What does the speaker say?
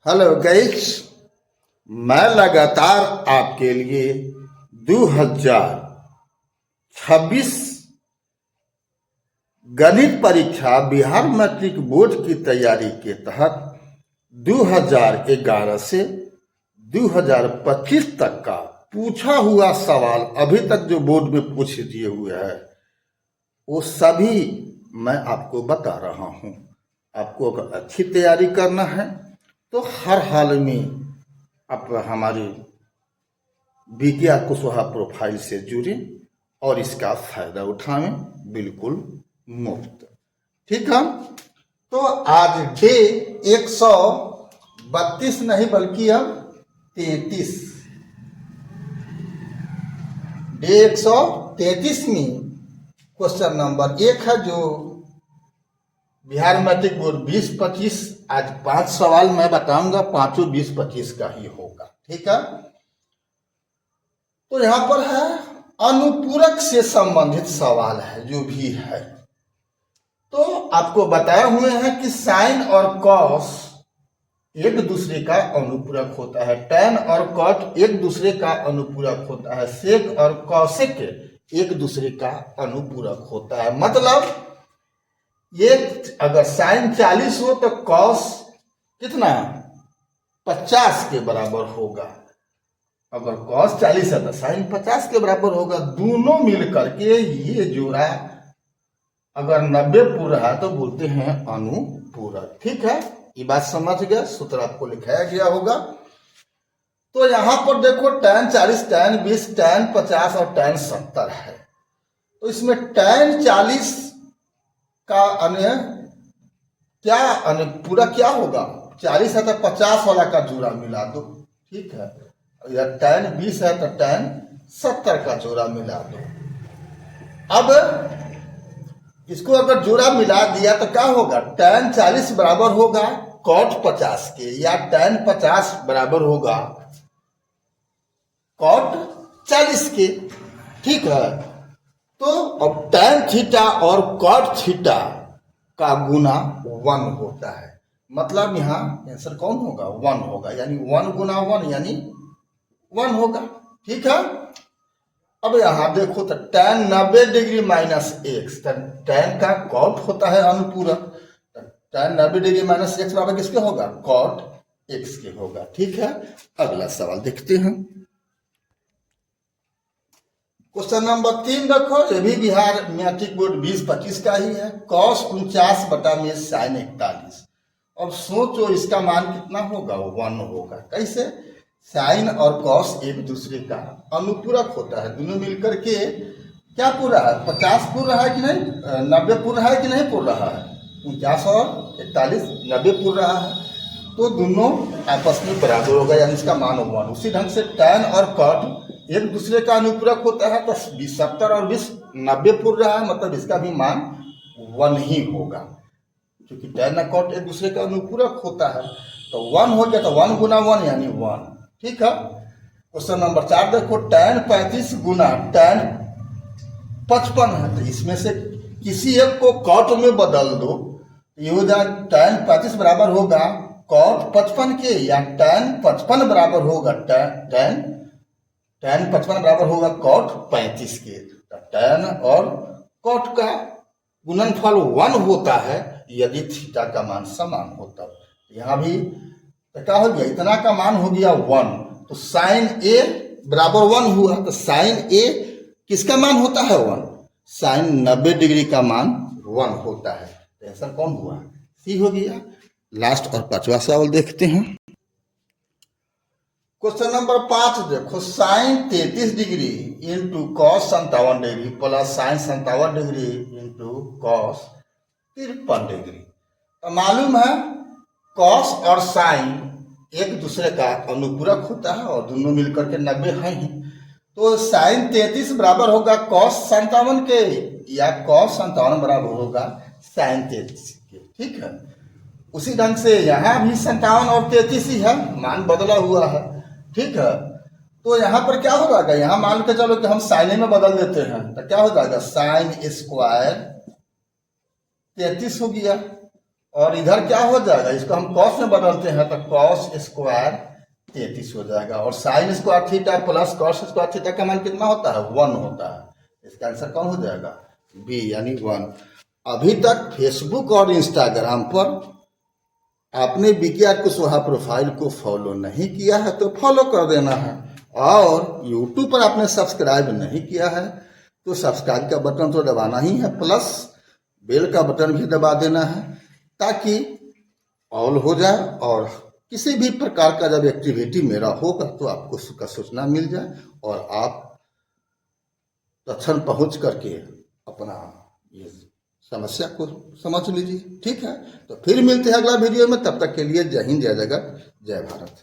Hello guys, मैं लगातार आपके लिए 2026 गणित परीक्षा बिहार मैट्रिक बोर्ड की तैयारी के तहत 2011 से 2025 तक का पूछा हुआ सवाल अभी तक जो बोर्ड में पूछ दिए हुए है वो सभी मैं आपको बता रहा हूं। आपको अगर अच्छी तैयारी करना है तो हर हाल में आप हमारे विज्ञान कुशवाहा प्रोफाइल से जुड़ें और इसका फायदा उठाएं बिल्कुल मुफ्त। ठीक है, तो आज डे 132 नहीं बल्कि अब 33 डे 133 में क्वेश्चन नंबर 1 है जो बिहार मैट्रिक बोर्ड 20-25। आज 5 सवाल मैं बताऊंगा, पांचों 20-25 का ही होगा। ठीक है, तो यहां पर है अनुपूरक से संबंधित सवाल है जो भी है। तो आपको बताए हुए हैं कि साइन और कॉस एक दूसरे का अनुपूरक होता है, टैन और कॉट एक दूसरे का अनुपूरक होता है, सेक और कॉसेक एक दूसरे का अनुपूरक होता है। मतलब ये अगर साइन 40 हो तो कॉस कितना 50 के बराबर होगा। अगर कॉस 40 है तो साइन 50 के बराबर होगा। दोनों मिल करके ये जोड़ा अगर 90 पूर्ण रहा तो बोलते हैं अनुपूरक। ठीक है, ये बात समझ गए। सूत्र आपको लिखाया गया होगा। तो यहां पर देखो tan 40, tan 20, tan 50 और tan 70 है। तो इसमें tan 40 का अन्य क्या पूरा क्या होगा? 40 है तो 50 वाला का जोड़ा मिला दो। ठीक है, या tan 20 है तो tan 70 का जोड़ा मिला दो। अब इसको अगर जोड़ा मिला दिया तो क्या होगा? tan 40 बराबर होगा cot 50 के, या tan 50 बराबर होगा cot 40 के। ठीक है, तो अब tan थीटा और cot थीटा का गुना 1 होता है। मतलब यहां आंसर कौन होगा? 1 होगा, यानी 1 गुना 1 यानी 1 होगा। ठीक है, अब यहां देखो तो tan 90 degree minus x, tan का cot होता है अनुपूरक, tan 90 डिग्री माइनस एक्स बराबर किसके होगा? cot x के होगा। ठीक है, अगला सवाल देखते हैं। क्वेश्चन नंबर 3 देखो, ये भी बिहार मैट्रिक बोर्ड 20-25 का ही है। cos 49 बटा में sin 41। अब सोचो इसका मान कितना होगा? 1 होगा। कैसे? साइन और कॉस एक दूसरे का अनुपूरक होता है। दोनों मिलकर के क्या पूरा है? 50 पूरा है कि नहीं? 90 पूरा है कि नहीं पूरा है? 49 और 41 90 पूरा है, तो दोनों आपस में बराबर होगा, यानी इसका मान 1। उसी ढंग से टैन और कॉट एक दूसरे का अनुपूरक होता है, तो 70 और 20 90 पूर्ण रहा है, मतलब इसका भी मान 1 ही होगा, क्योंकि टैन और कॉट एक दूसरे का अनुपूरक होता है। तो 1 हो गया, तो 1 गुना 1 यानी 1। ठीक है, क्वेश्चन नंबर 4 देखो, tan 35 गुना tan 55 है। तो इसमें से किसी एक को कॉट में बदल दो, ये हो जाए tan 35 बराबर होगा cot 55 के, या tan 55 बराबर होगा tan 55 बराबर होगा cot 35 के। tan और cot का गुणनफल 1 होता है यदि थीटा का मान समान होता है। यहां भी तो क्या हो गया? इतना का मान हो गया 1, तो साइन ए बराबर 1 हुआ। तो साइन ए किसका मान होता है? 1। साइन 90 डिग्री का मान 1 होता है। तो आंसर कौन हुआ? सी हो गया। लास्ट और 5वां सवाल देखते हैं। क्वेश्चन नंबर 5 देखो, sine 33 degree into cos 57 degree plus sine 57 degree into cos 53 degree. तो मालूम है कॉस और साइन एक दूसरे का अनुपूरक होता है और दोनों मिलकर के 90 है ही। तो साइन 33 बराबर होगा कॉस 57 के, या कॉस 57 बराबर होगा साइन 33 के। ठीक है, उसी ढंग से यहां भी 57 और 33 ही है, मान बदला हुआ है। ठीक है, तो यहां पर क्या हो जाएगा? यहां मान के चलो कि हम साइन में बदल देते हैं, तो क्या हो जाएगा? साइन स्क्वायर 33 हो गया और इधर क्या हो जाएगा, इसको हम कॉस में बदलते हैं तो कॉस स्क्वायर 33 हो जाएगा। और sine square theta plus cos square theta का मान कितना होता है, 1 होता है। इसका आंसर कौन हो जाएगा, बी यानी 1। अभी तक फेसबुक और इंस्टाग्राम पर आपने विज्ञान कुशवाहा प्रोफाइल को फॉलो नहीं किया है तो फॉलो कर देना है, और यूट्यूब पर आपने सब्सक्राइब नहीं किया है तो सब्सक्राइब का बटन तो दबाना ही है, प्लस बेल का बटन भी दबा देना है, ताकि ऑल हो जाए और किसी भी प्रकार का जब एक्टिविटी मेरा होगा तो आपको उसका सूचना मिल जाए और आप तत्क्षण पहुंच करके अपना ये समस्या को समझ लीजिए। ठीक है, तो फिर मिलते हैं अगला वीडियो में, तब तक के लिए जय हिंद, जय जगत, जय भारत।